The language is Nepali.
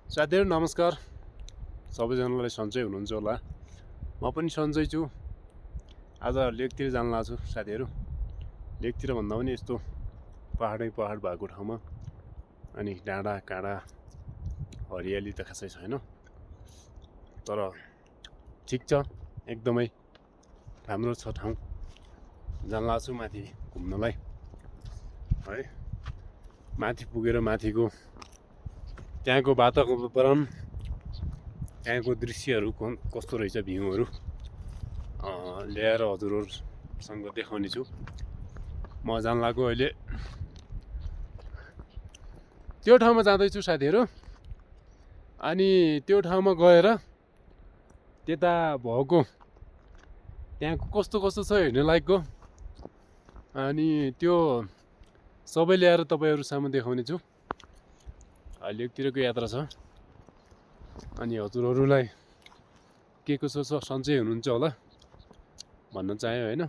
साथीहरू नमस्कार। सबैजनालाई सन्चै हुनुहुन्छ होला। म पनि सन्चै छु। आज लेकतिर जान लाग्छु साथीहरू। लेकतिर भन्दा पनि यस्तो पहाड भएको ठाउँमा, अनि डाँडा काँडा हरियाली त खासै छैन, तर ठिक छ, एकदमै राम्रो छ ठाउँ। जान लाग्छु माथि घुम्नलाई है। माथि पुगेर माथिको त्यहाँको वातावरण, त्यहाँको दृश्यहरू कस्तो रहेछ, भ्यूहरू ल्याएर हजुरहरूसँग देखाउने छु। म जान लाग्यो अहिले त्यो ठाउँमा जाँदैछु साथीहरू। अनि त्यो ठाउँमा गएर त्यता भएको त्यहाँको कस्तो छ हेर्ने लायकको, अनि त्यो सबै ल्याएर तपाईँहरू सामु देखाउने छु। लेकतिरको यात्रा छ, अनि हजुरहरूलाई के कसो छ, सन्चै हुनुहुन्छ होला भन्न चाह्यो होइन।